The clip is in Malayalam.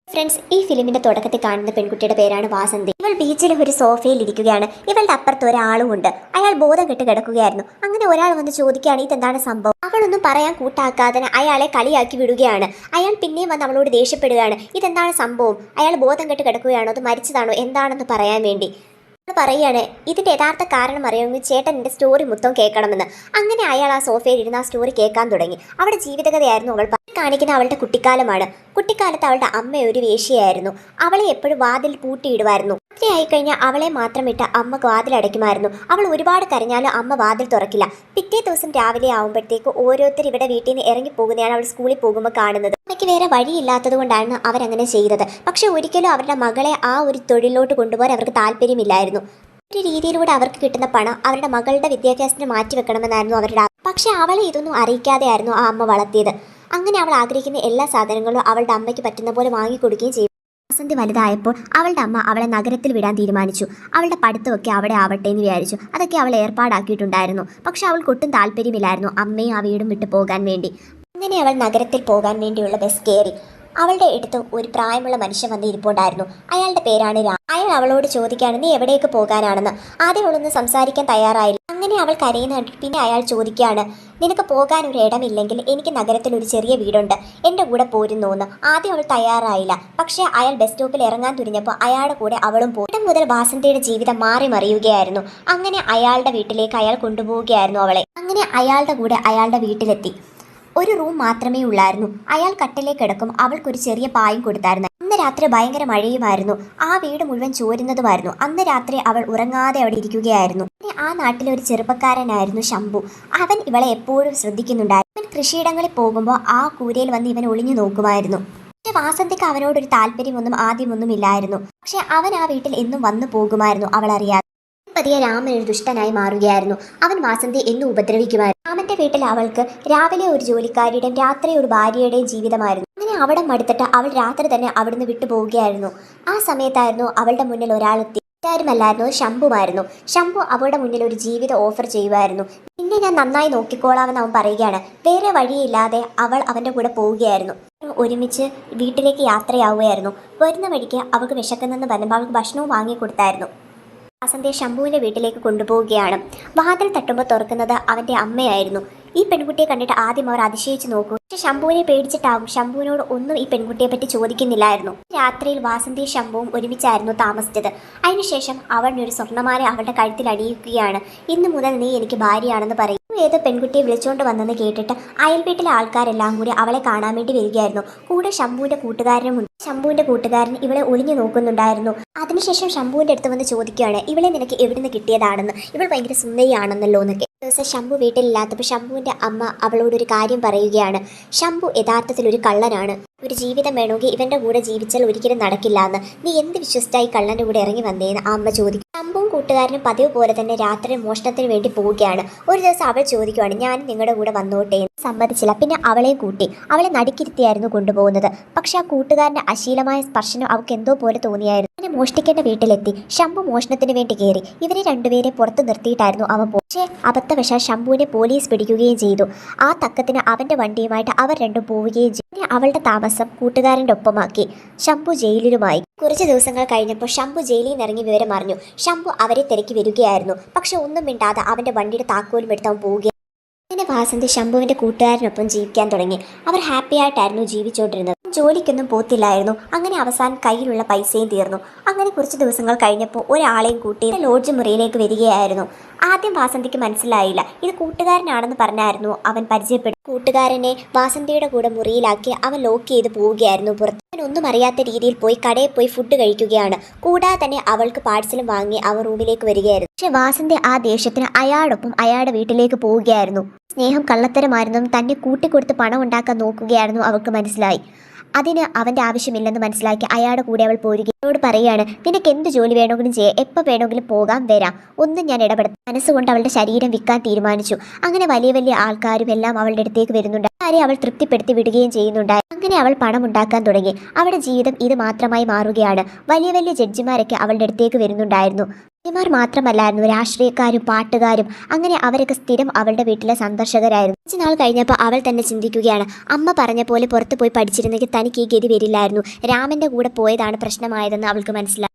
ഫ്രണ്ട്സ്, ഈ ഫിലിമിന്റെ തുടക്കത്തിൽ കാണുന്ന പെൺകുട്ടിയുടെ പേരാണ് വാസന്തി. ഇവൾ ബീച്ചിൽ ഒരു സോഫയിൽ ഇരിക്കുകയാണ്. ഇവളുടെ അപ്പുറത്ത് ഒരാളും ഉണ്ട്. അയാൾ ബോധം കെട്ട് കിടക്കുകയായിരുന്നു. അങ്ങനെ ഒരാൾ വന്ന് ചോദിക്കുകയാണ് ഇതെന്താണ് സംഭവം. അവളൊന്നും പറയാൻ കൂട്ടാക്കാതെ അയാളെ കളിയാക്കി വിടുകയാണ്. അയാൾ പിന്നെയും വന്ന് അവളോട് ദേഷ്യപ്പെടുകയാണ്. ഇതെന്താണ് സംഭവം, അയാൾ ബോധം കെട്ട് കിടക്കുകയാണോ, അത് മരിച്ചതാണോ, എന്താണെന്ന് പറയാൻ വേണ്ടി പറയാണ്. ഇതിന്റെ യഥാർത്ഥ കാരണം അറിയാമെങ്കിൽ ചേട്ടൻ എൻ്റെ സ്റ്റോറി മൊത്തം കേൾക്കണമെന്ന്. അങ്ങനെ അയാൾ ആ സോഫയിൽ ഇരുന്ന് ആ സ്റ്റോറി കേൾക്കാൻ തുടങ്ങി. അവിടെ ജീവിതകഥയായിരുന്നു അവൾ കാണിക്കുന്ന. അവളുടെ കുട്ടിക്കാലമാണ്. കുട്ടിക്കാലത്ത് അവളുടെ അമ്മ ഒരു വേശ്യയായിരുന്നു. അവളെ എപ്പോഴും വാതിൽ പൂട്ടിയിടുമായിരുന്നു. രാത്രി ആയിക്കഴിഞ്ഞാൽ അവളെ മാത്രം ഇട്ട് അമ്മ വാതിൽ അടയ്ക്കുമായിരുന്നു. അവൾ ഒരുപാട് കരഞ്ഞാലും അമ്മ വാതിൽ തുറക്കില്ല. പിറ്റേ ദിവസം രാവിലെ ആകുമ്പോഴത്തേക്ക് ഓരോരുത്തർ ഇവിടെ വീട്ടിൽ നിന്ന് ഇറങ്ങിപ്പോകുന്നതാണ് അവൾ സ്കൂളിൽ പോകുമ്പോൾ കാണുന്നത്. അമ്മയ്ക്ക് വേറെ വഴിയില്ലാത്തത് കൊണ്ടാണ് അവരങ്ങനെ ചെയ്തത്. പക്ഷെ ഒരിക്കലും അവരുടെ മകളെ ആ ഒരു തൊഴിലിലോട്ട് കൊണ്ടുപോകാൻ അവർക്ക് താല്പര്യമില്ലായിരുന്നു. ഒരു രീതിയിലൂടെ അവർക്ക് കിട്ടുന്ന പണം അവരുടെ മകളുടെ വിദ്യാഭ്യാസത്തിന് മാറ്റിവെക്കണമെന്നായിരുന്നു അവരുടെ. പക്ഷെ അവളെ ഇതൊന്നും അറിയിക്കാതെയായിരുന്നു ആ അമ്മ വളർത്തിയത്. അങ്ങനെ അവൾ ആഗ്രഹിക്കുന്ന എല്ലാ സാധനങ്ങളും അവളുടെ അമ്മയ്ക്ക് പറ്റുന്ന പോലെ വാങ്ങിക്കൊടുക്കുകയും ചെയ്തു. വാസന്തി വലുതായപ്പോൾ അവളുടെ അമ്മ അവളെ നഗരത്തിൽ വിടാൻ തീരുമാനിച്ചു. അവളുടെ പഠിത്തമൊക്കെ അവിടെ ആവട്ടെ എന്ന് വിചാരിച്ചു. അതൊക്കെ അവൾ ഏർപ്പാടാക്കിയിട്ടുണ്ടായിരുന്നു. പക്ഷെ അവൾക്ക് ഒട്ടും താല്പര്യമില്ലായിരുന്നു അമ്മയും ആ വീടും വിട്ടു പോകാൻ വേണ്ടി. അങ്ങനെ അവൾ നഗരത്തിൽ പോകാൻ വേണ്ടിയുള്ള ബസ് കയറി. അവളുടെ അടുത്ത് ഒരു പ്രായമുള്ള മനുഷ്യൻ വന്ന് ഇരിപ്പുണ്ടായിരുന്നു. അയാളുടെ പേരാണ് രാം. അയാൾ അവളോട് ചോദിക്കുകയാണ് നീ എവിടേക്ക് പോകാനാണെന്ന്. ആദ്യം അവളൊന്ന് സംസാരിക്കാൻ തയ്യാറായില്ല. അങ്ങനെ അവൾ കരയുന്ന കണ്ടിട്ട് പിന്നെ അയാൾ ചോദിക്കുകയാണ് നിനക്ക് പോകാൻ ഒരു ഇടമില്ലെങ്കിൽ എനിക്ക് നഗരത്തിൽ ഒരു ചെറിയ വീടുണ്ട്, എൻ്റെ കൂടെ പോരുന്നോന്ന്. ആദ്യം അവൾ തയ്യാറായില്ല. പക്ഷേ അയാൾ ബസ് സ്റ്റോപ്പിൽ ഇറങ്ങാൻ തുനിഞ്ഞപ്പോൾ അയാളുടെ കൂടെ അവളും പോയി. ഇടം മുതൽ വാസന്തിയുടെ ജീവിതം മാറി മറിയുകയായിരുന്നു. അങ്ങനെ അയാളുടെ വീട്ടിലേക്ക് അയാൾ കൊണ്ടുപോവുകയായിരുന്നു അവളെ. അങ്ങനെ അയാളുടെ കൂടെ അയാളുടെ വീട്ടിലെത്തി. ഒരു റൂം മാത്രമേ ഉള്ളായിരുന്നു. അയാൾ കട്ടിലേക്ക് കിടക്കും. അവൾക്കൊരു ചെറിയ പായും കൊടുത്തായിരുന്നു. അന്ന് രാത്രി ഭയങ്കര മഴയുമായിരുന്നു. ആ വീട് മുഴുവൻ ചോരുന്നതുമായിരുന്നു. അന്ന് രാത്രി അവൾ ഉറങ്ങാതെ അവിടെ ഇരിക്കുകയായിരുന്നു. ആ നാട്ടിലെ ഒരു ചെറുപ്പക്കാരനായിരുന്നു ശംഭു. അവൻ ഇവളെ എപ്പോഴും ശ്രദ്ധിക്കുന്നുണ്ടായിരുന്നു. അവൻ കൃഷിയിടങ്ങളിൽ പോകുമ്പോൾ ആ കൂരയിൽ വന്ന് ഇവൻ ഒളിഞ്ഞു നോക്കുമായിരുന്നു. പക്ഷെ വാസന്തിക്ക് അവനോടൊരു താല്പര്യമൊന്നും ആദ്യമൊന്നും ഇല്ലായിരുന്നു. പക്ഷെ അവൻ ആ വീട്ടിൽ എന്നും വന്നു പോകുമായിരുന്നു അവൾ അറിയാതെ. പതിയെ രാമൻ ഒരു ദുഷ്ടനായി മാറുകയായിരുന്നു. അവൻ വാസന്തി എന്നും ഉപദ്രവിക്കുമായിരുന്നു. രാമന്റെ വീട്ടിൽ അവൾക്ക് രാവിലെ ഒരു ജോലിക്കാരിയുടെയും രാത്രി ഒരു ഭാര്യയുടെയും ജീവിതമായിരുന്നു. അങ്ങനെ അവിടെ മടുത്തിട്ട് അവൾ രാത്രി തന്നെ അവിടുന്ന് വിട്ടുപോവുകയായിരുന്നു. ആ സമയത്തായിരുന്നു അവളുടെ മുന്നിൽ ഒരാളെത്തി. ആരുമല്ലായിരുന്നു, ശംഭുവായിരുന്നു. ശംഭു അവളുടെ മുന്നിൽ ഒരു ജീവിതം ഓഫർ ചെയ്യുമായിരുന്നു. പിന്നെ ഞാൻ നന്നായി നോക്കിക്കോളാമെന്ന് അവൻ പറയുകയാണ്. വേറെ വഴിയില്ലാതെ അവൾ അവൻ്റെ കൂടെ പോവുകയായിരുന്നു. ഒരുമിച്ച് വീട്ടിലേക്ക് യാത്രയാവുകയായിരുന്നു. വരുന്ന വഴിക്ക് അവൾക്ക് വിശക്കുന്നെന്ന് പറഞ്ഞപ്പോൾ അവൾക്ക് ഭക്ഷണവും വാങ്ങിക്കൊടുത്തായിരുന്നു. വാസന്തിയെ ശംഭുവിൻ്റെ വീട്ടിലേക്ക് കൊണ്ടുപോവുകയാണ്. വാതിൽ തട്ടുമ്പോൾ തുറക്കുന്നത് അവൻ്റെ അമ്മയായിരുന്നു. ഈ പെൺകുട്ടിയെ കണ്ടിട്ട് ആദ്യം അവർ അതിശയിച്ച് നോക്കും. പക്ഷെ ശംഭുവിനെ പേടിച്ചിട്ടാവും ശംഭുവിനോട് ഒന്നും ഈ പെൺകുട്ടിയെ പറ്റി ചോദിക്കുന്നില്ലായിരുന്നു. രാത്രിയിൽ വാസന്തിയും ശംഭുവും ഒരുമിച്ചായിരുന്നു താമസിച്ചത്. അതിനുശേഷം അവൻ ഒരു സ്വർണ്ണമാല അവളുടെ കഴുത്തിൽ അണിയിക്കുകയാണ്. ഇന്നു മുതൽ നീ എനിക്ക് ഭാര്യയാണെന്ന് പറയും. ഏത് പെൺകുട്ടിയെ വിളിച്ചുകൊണ്ട് വന്നെന്ന് കേട്ടിട്ട് അയൽ വീട്ടിലെ ആൾക്കാരെല്ലാം കൂടി അവളെ കാണാൻ വേണ്ടി വരികയായിരുന്നു. കൂടെ ശംഭുവിൻ്റെ കൂട്ടുകാരനുമുണ്ട്. ശംഭുവിൻ്റെ കൂട്ടുകാരൻ ഇവളെ ഒളിഞ്ഞു നോക്കുന്നുണ്ടായിരുന്നു. അതിനുശേഷം ശംഭുവിൻ്റെ അടുത്ത് വന്ന് ചോദിക്കുകയാണ് ഇവളെ നിനക്ക് എവിടുന്ന് കിട്ടിയതാണെന്ന്, ഇവൾ ഭയങ്കര സുന്ദരിയാണെന്നല്ലോ എന്നൊക്കെ. ദിവസം ശംഭു വീട്ടിലില്ലാത്തപ്പോൾ ശംഭുവിൻ്റെ അമ്മ അവളോടൊരു കാര്യം പറയുകയാണ്. ശംഭു യഥാർത്ഥത്തിൽ ഒരു കള്ളനാണ്. ഒരു ജീവിതം വേണമെങ്കിൽ ഇവൻ്റെ കൂടെ ജീവിച്ചാൽ ഒരിക്കലും നടക്കില്ല എന്ന്. നീ എന്ത് വിശ്വസിച്ചായി കള്ളൻ്റെ കൂടെ ഇറങ്ങി വന്നേന്ന് ആ അമ്മ ചോദിക്കും. ശംഭുവും കൂട്ടുകാരനും പതിവ് പോലെ തന്നെ രാത്രി മോഷണത്തിന് വേണ്ടി പോവുകയാണ്. ഒരു ദിവസം അവൾ ചോദിക്കുവാണ് ഞാൻ നിങ്ങളുടെ കൂടെ വന്നോട്ടെ എന്ന്. സമ്മതിച്ചില്ല. പിന്നെ അവളെ കൂട്ടി അവളെ നടുക്കിരുത്തിയായിരുന്നു കൊണ്ടുപോകുന്നത്. പക്ഷെ ആ കൂട്ടുകാരൻ്റെ അശീലമായ സ്പർശനം അവൾക്ക് എന്തോ പോലെ തോന്നിയായിരുന്നു. അങ്ങനെ മോഷ്ടിക്കേണ്ട വീട്ടിലെത്തി. ശംഭു മോഷണത്തിന് വേണ്ടി കയറി. ഇവരെ രണ്ടുപേരെ പുറത്ത് നിർത്തിയിട്ടായിരുന്നു അവൻ പക്ഷേ അബദ്ധവശാൽ ശംഭുവിനെ പോലീസ് പിടിക്കുകയും ചെയ്തു. ആ തക്കത്തിന് അവൻ്റെ വണ്ടിയുമായിട്ട് അവർ രണ്ടും പോവുകയും ചെയ്തു. അവളുടെ താമസം കൂട്ടുകാരൻ്റെ ഒപ്പമാക്കി. ശംഭു ജയിലിലുമായി. കുറച്ച് ദിവസങ്ങൾ കഴിഞ്ഞപ്പോൾ ശംഭു ജയിലിൽ നിന്ന് ഇറങ്ങി വിവരം അറിഞ്ഞു. ശംഭു അവരെ തിരക്കി വരികയായിരുന്നു. പക്ഷെ ഒന്നും മിണ്ടാതെ അവൻ്റെ വണ്ടിയുടെ താക്കോലും എടുത്ത് അവൻ പോവുകയാണ്. അങ്ങനെ വാസന്തി ശംഭുവിൻ്റെ കൂട്ടുകാരനൊപ്പം ജീവിക്കാൻ തുടങ്ങി. അവർ ഹാപ്പി ആയിട്ടായിരുന്നു ജീവിച്ചുകൊണ്ടിരുന്നത്. ജോലിക്കൊന്നും പോത്തില്ലായിരുന്നു. അങ്ങനെ അവസാനം കയ്യിലുള്ള പൈസയും തീർന്നു. അങ്ങനെ കുറച്ച് ദിവസങ്ങൾ കഴിഞ്ഞപ്പോൾ ഒരാളെയും കൂട്ടി ലോഡ്ജ് മുറിയിലേക്ക് വരികയായിരുന്നു. ആദ്യം വാസന്തിക്ക് മനസ്സിലായില്ല. ഇത് കൂട്ടുകാരനാണെന്ന് പറഞ്ഞായിരുന്നു അവൻ പരിചയപ്പെട്ടു. കൂട്ടുകാരനെ വാസന്തിയുടെ കൂടെ മുറിയിലാക്കി അവൻ ലോക്ക് ചെയ്ത് പോവുകയായിരുന്നു പുറത്ത്. അവൻ ഒന്നും അറിയാത്ത രീതിയിൽ പോയി കടയിൽ പോയി ഫുഡ് കഴിക്കുകയാണ്. കൂടാതെ തന്നെ അവൾക്ക് പാഴ്സലും വാങ്ങി അവർ റൂമിലേക്ക് വരികയായിരുന്നു. പക്ഷെ വാസന്തി ആ ദേഷ്യത്തിന് അയാളോടൊപ്പം അയാളുടെ വീട്ടിലേക്ക് പോവുകയായിരുന്നു. സ്നേഹം കള്ളത്തരമായിരുന്നും തന്നെ കൂട്ടിക്കൊടുത്ത് പണം ഉണ്ടാക്കാൻ നോക്കുകയായിരുന്നു അവൾക്ക് മനസ്സിലായി. അതിന് അവൻ്റെ ആവശ്യമില്ലെന്ന് മനസ്സിലാക്കി അയാളുടെ കൂടെ അവൾ പോരുകയോട് പറയുകയാണ് നിനക്ക് എന്ത് ജോലി വേണമെങ്കിലും ചെയ്യാം, എപ്പോൾ വേണമെങ്കിലും പോകാം വരാം, ഒന്നും ഞാൻ ഇടപെടും. മനസ്സുകൊണ്ട് അവളുടെ ശരീരം വിൽക്കാൻ തീരുമാനിച്ചു. അങ്ങനെ വലിയ വലിയ ആൾക്കാരും എല്ലാം അവളുടെ അടുത്തേക്ക് വരുന്നുണ്ട്. ആരെ അവൾ തൃപ്തിപ്പെടുത്തി വിടുകയും ചെയ്യുന്നുണ്ടായി. അങ്ങനെ അവൾ പണം ഉണ്ടാക്കാൻ തുടങ്ങി. അവളുടെ ജീവിതം ഇത് മാത്രമായി മാറുകയാണ്. വലിയ വലിയ ജഡ്ജിമാരൊക്കെ അവളുടെ അടുത്തേക്ക് വരുന്നുണ്ടായിരുന്നു. മാർ മാത്രമല്ലായിരുന്നു, രാഷ്ട്രീയക്കാരും പാട്ടുകാരും, അങ്ങനെ അവരൊക്കെ സ്ഥിരം അവളുടെ വീട്ടിലെ സന്ദർശകരായിരുന്നു. കുറച്ച് നാൾ കഴിഞ്ഞപ്പോൾ അവൾ തന്നെ ചിന്തിക്കുകയാണ്, അമ്മ പറഞ്ഞ പോലെ പുറത്തു പോയി പഠിച്ചിരുന്നെങ്കിൽ തനിക്ക് ഈ ഗതി വരില്ലായിരുന്നു. രാമന്റെ കൂടെ പോയതാണ് പ്രശ്നമായതെന്ന് അവൾക്ക് മനസ്സിലായി.